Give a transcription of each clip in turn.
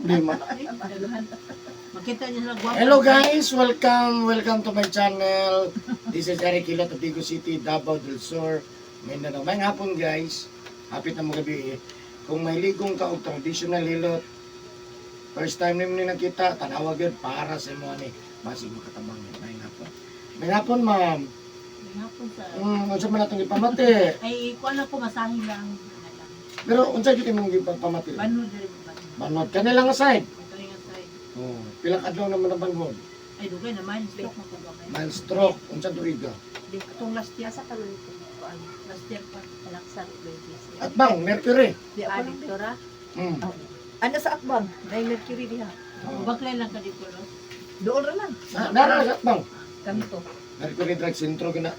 Lima. Makita niyo sila guwapo. Hello guys, welcome to my channel. This is Eric Hilot of Digo City, Davao del Sur, Mindanao. May hapon guys, hapit na mga gabi. Kung may ligong ka o traditional hilot, first time nimo ni nakita, tanawa gyud para sa imo ni basi mo katabang ni may hapon. May hapon ma'am. May hapon sa... Unsa man atong ipamati? Ay, kuha na ko masahin lang. Pero unsa gyud imong ipamati? Banod diri ba? Banod kanila nga side. Kalinga side. Oh, pilang adlaw naman ang banhod. Ay, dugay naman. Stroke mo ko gamay. Mild stroke, unsa tuiga? Di, itong last year sa karon ito. Last year pa. Alaksan babies. At bang, mercury. Di ako lang Dora. Hmm. Ano sa akbang? May mercury diha. Baklay lang ka dito, no? Doon ra lang. Nara sa bang. Kanto. Mercury drug syndrome gina.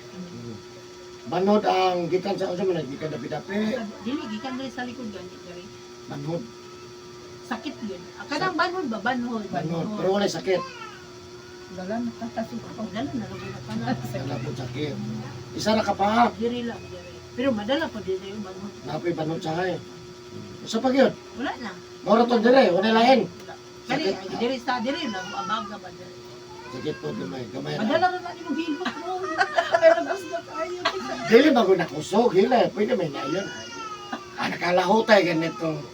Banod ang gikan sa unsa man gikan dapi-dapi. Dili, gikan diri sa likod gani diri. Banod, Sakit yun. Kanang banhod ba? Banhod. banod. Pero wala sakit. Dalan nakatasi Ako, dala na lang na ka na. Wala po sakit. Isa na ka pa. Diri lang, diri. Pero madala pa diri yung banhod. Napoy banod sa hay. Usa pa gyud. Wala na. Moro to dire, wala lain. Kani, diri sa diri lang. Abaga ba diri. Sakit po gamay, gamay. Madala na natin yung hilot mo. Ay, labas na tayo. Dili bago nakusog, hila, pwede may nayon. Nakalahutay ganitong.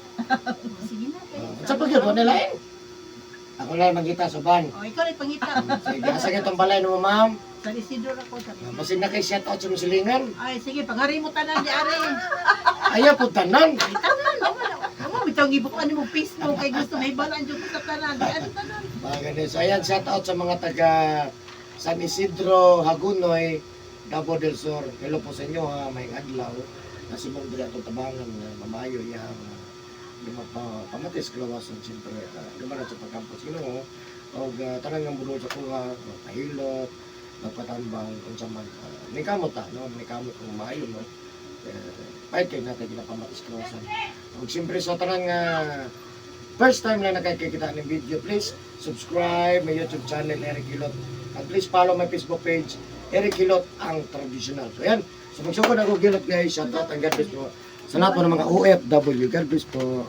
Sige na. Unsa pa gyud wala lain? Ako lang magita sa ban. O, ikaw rin pangita. Sige, asa kitong balay mo ma'am. Sa Isidro ako. Sa Basig na kay shout out sa musilingan. Ay, sige, pangari mo tanan di ari. Ayaw po tanan. Ay, tanan. Amo, bitang ibukan mo Facebook kay gusto may balan dyan sa tanan. Di ano tanan. Mga ganun. So ayan, shout out sa mga taga San Isidro, Hagunoy, Davao del Sur. Hello po sa inyo ha, may adlaw. Nasibong dili atong tabangan nga mamayo yang pamatis klawasan siyempre. Lumanan sa pagkampos Ginoo. Og tanang nga bulo sa kuha, pahilot, nagpatambang unsa man. Ni kamot ta, no? Ni kamot kung maayo no. Pahit kay natin ginapamatis klawasan. Og siyempre sa tanang first time lang nakikita ng video, please subscribe my YouTube channel, Eric Hilot. And please follow my Facebook page, Eric Hilot, ang traditional. So yan, so magsugod ako Hilot guys, shout out ang God bless po. Sa lahat po ng mga OFW, God bless po.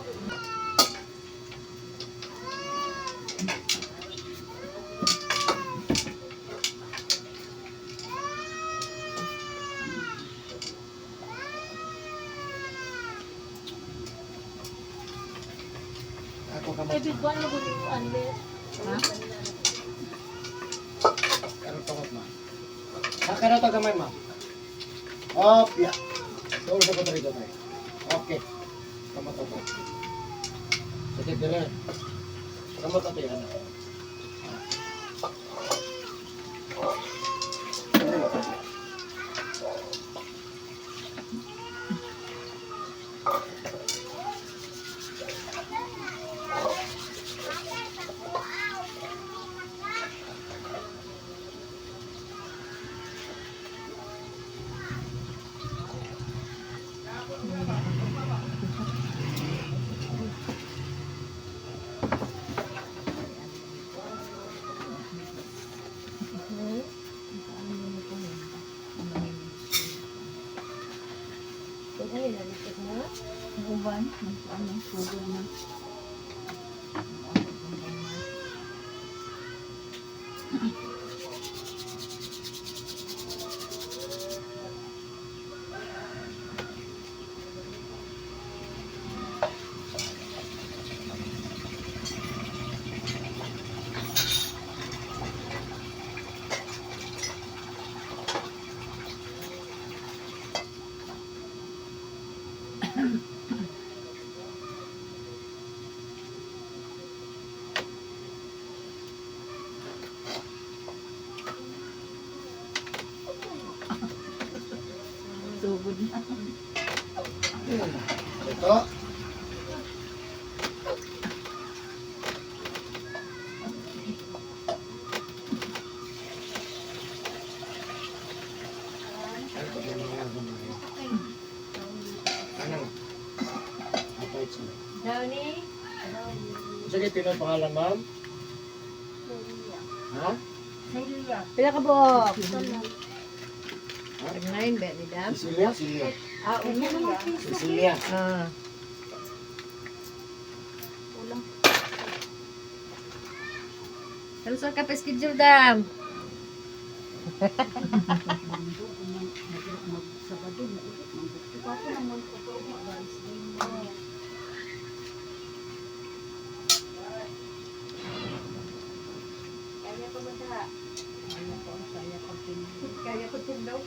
Ako kamot. buwan na buwan ko ande. Ha? Karot kamot ma. Karot kamay ma. Hop, ya. Doon sa putri ko tayo. Okay. Kamot ako. Sakit din eh. Kamot ako yan. Uban, ano, sugo na. Sugo na. Ito. Anong? Apay sila. Downy? Sige, tinong pangalan ma'am? Ha? Pila ka buok? Ngayon ba ni Dam? Cecilia? Cecilia. Ah, unya na. Cecilia. Ah. Kalusan ka pa schedule, Dam. Sabado na ulit. Magbukti pa ako naman ko to. Guys, Kaya ko ba ta? kaya ko tindaw.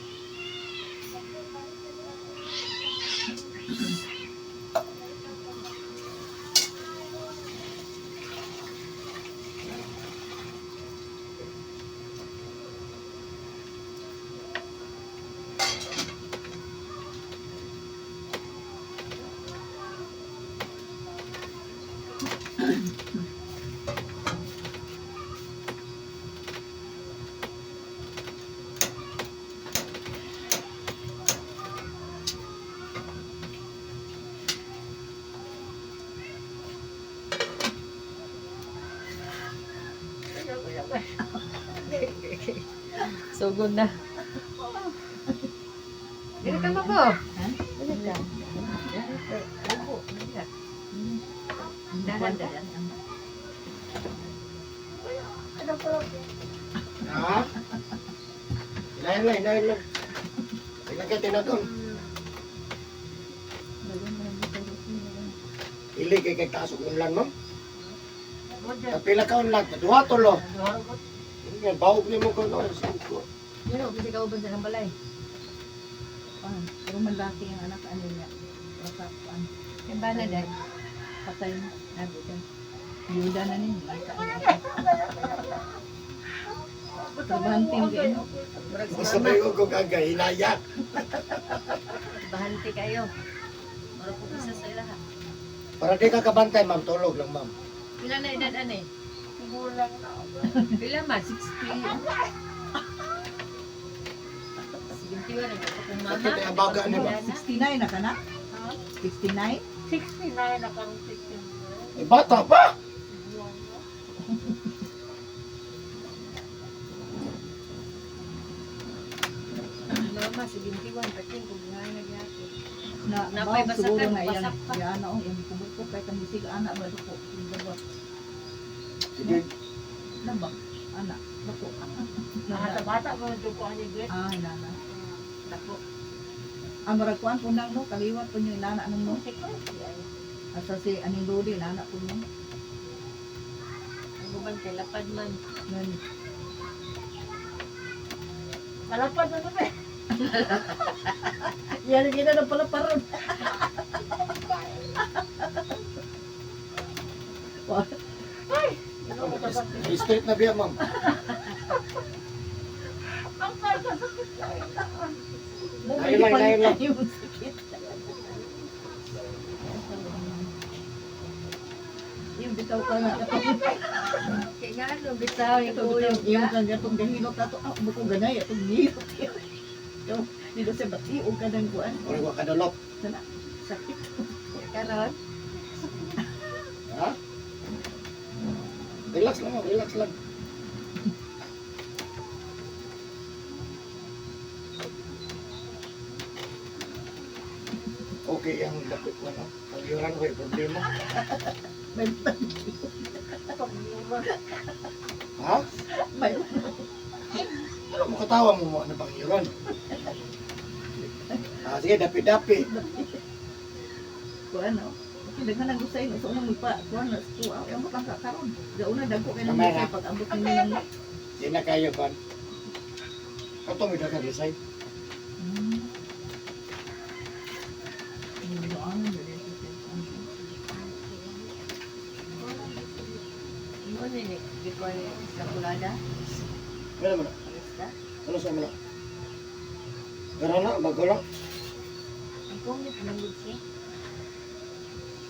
Sugod na. Dili ka mabo. Dili ka. Dahan-dahan. Ha? Ilayan lang. Tingnan kayo tinagong. Ili kay taas og unlan mo. Kapila ka unlan, duha tulo. Nga bawog nimo ko no. Yun, kasi ka uban sa balay. Pero malaki ang anak ano niya. Baka Yung ba na dahil? patay na. Nabi ka. Yuda na niya. Trabahanting din. Basta may ugog aga hinaya. Bahanti kayo. Mara po isa sa ilaha. Para di ka kabantay ma'am, tulog lang ma'am. Pila na edad ane? Pila ma? 60. 71 na ba? Kung mama? Sakit ang baga ni ma'am. 69 na ka na? 69? Eh, bata pa! Mama, 71. Pating kung nga nagyaki. Na Napay bawag basakan, siguro na yan. basak pa. Yan o, yung kubot ko kahit ang bisig anak ba duko. Yung dalawa. Sige, Naba? Anak. Duko. Bata mo duko ani gret. Ah, nana. Dako. Ang marakuan po nang no, kaliwat po yung nana nung no. Asa si aning Lodi, nana po nung. Ang buman kay lapad man. Nun. Malapad na ba? Yan ang gina na pala paron. straight na biya ma'am. Lain lang. Yung sakit. Yung bitaw ka nga. Kaya nga ano, bitaw yung kuyog Yung ka. gatong gahilot na to. Ah, buko ganay. Itong nilot. Yung dito sa bati o kadang kuan. Or wa kadalop. Sakit. Karon, Ha? Relax lang, relax lang. Okay, ang dapat ko no. Pagyuran ko yung problema. May Ha? may Ano mo katawa mo mo na pagyuran? Ah, sige, dapi-dapi. kuan no. Daghan ang gusay no. So nang magpa kuan na tuwa. Ang butang ka karon. Gauna dagko kay nang Kamera. gusay pag ambot ni nang. Di na kayo kan. Kato may dagang lisay. mo ni bikoy sa kulada. Ano mo na? Basta. Ano sa mo na? Gara na, bago lang. Ang comment nangud siya.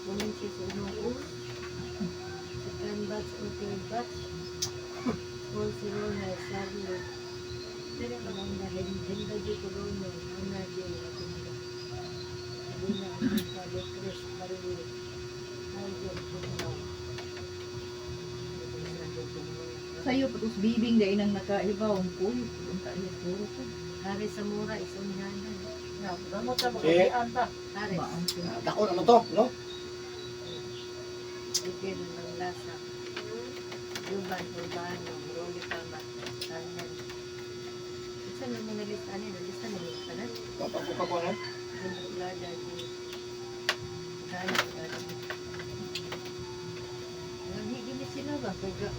Comment siya sa uno. Second batch o third batch. All zero na sarlo. Pero naman na henda di ko doon no. Una di ako nila. Una ang ka-depress barili. Ay, yun, tumaw. Sayo patus bibing dai nang nakaibaw ang kuy. Ang tayo puro ko. Hari sa mura, isang yanan. Eh, Hari, Maang ko. dako naman to, no? bigyan ng lasa. Duban, Urbano, Rolly Palma, Tanan. Isa na mga nalista niya, nalista na mga tanan. Papakuka ko na. Lada, Gana. Hindi sila ba? Kaya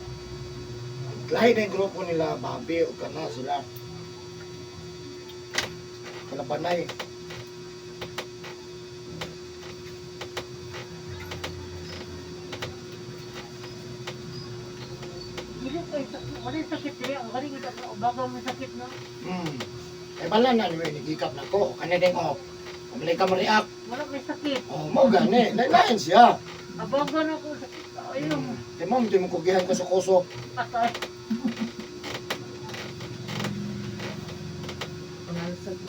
Lahi na yung grupo nila, Babi o kana sila. Kalabanay. Dili ko wala yung sakit dili ang galing ito bago mo sakit no. Eh bala na niyo nigikap na ko. Kani ding off. Kamali ka ma-react. Wala may sakit. Oh, mao gani. Nainain siya. Abago na ko sakit. Ayun. Di mo, di mo kugihan ko sa kuso. Patay. Pangalsag.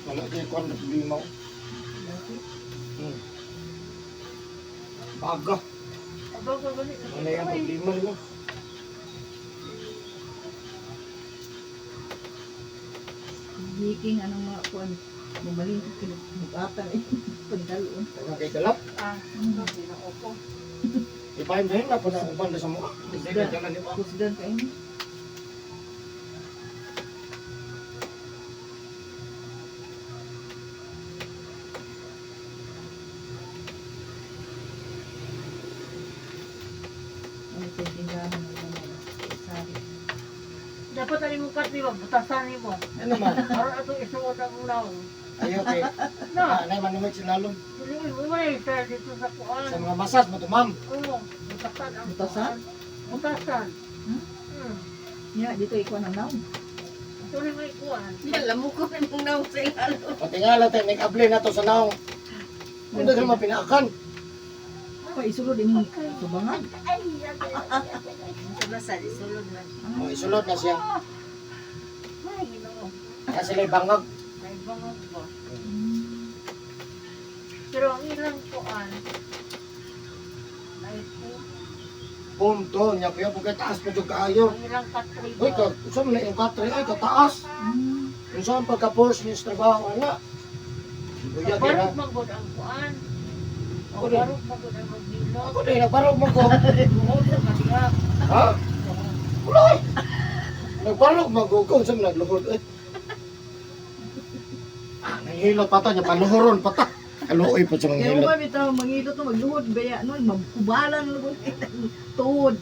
Wala kayo kung ano problema ko. Baga. Abago gali. Wala yung problema mo. Baking, anong mga kuan. Bumaling ko kinugatan eh. Pagdaloon. Kaya kay galap. Hindi na opo. Ipahin din na po na upan na sa mukha. Hindi na jalan di ba? Kusdan ka ini. Ano ito yung tindahan ng mga sari. Dapat ali mo kat mo butasan nimo. Ano naman? Aron ato isuot ang ulaw. Ayaw kay. No. Anay manumit sinalong. Dili mo wala sa dito sa kuan. Sa mga masas mo to ma'am. Oo, butasan ang Butasan? kuan. Butasan. Hmm? Ya, dito ikaw ng naon. Tuloy may kuan. Alam mo ko ng naong sa ilalo. Pati nga lang tayo, nag-able na to sa naong. Kung dagal mapinaakan. May isulod din mo subangan. Sa basa, isulod na. O, isulod na siya. Ay, ginoo. Kaya sila'y bangag. May bangag ba? Pero ang ilang kuan ay po, Boom to, niya kuya po kay taas pa dyan kaayo. ang ilang katri Uy, saan na yung katri? Ay, kataas. Kung saan pagka-force niyo sa trabaho, nga. Kuya, di na. Barog magod ang kuan. Ako din. Barog magod ang magbilo. Ako din, nagbarog mo ko. Buhod sa kaliyak. Ha? Uloy! Nagbarog mo ko. Kung saan nagluhod, eh. Nanghilot pa to, niya panuhuron pa ta. Kaluoy pa sa Kaya manghilot. mo ba bitaw mangilot no magluhod baya no magkubalan lugon tuhod.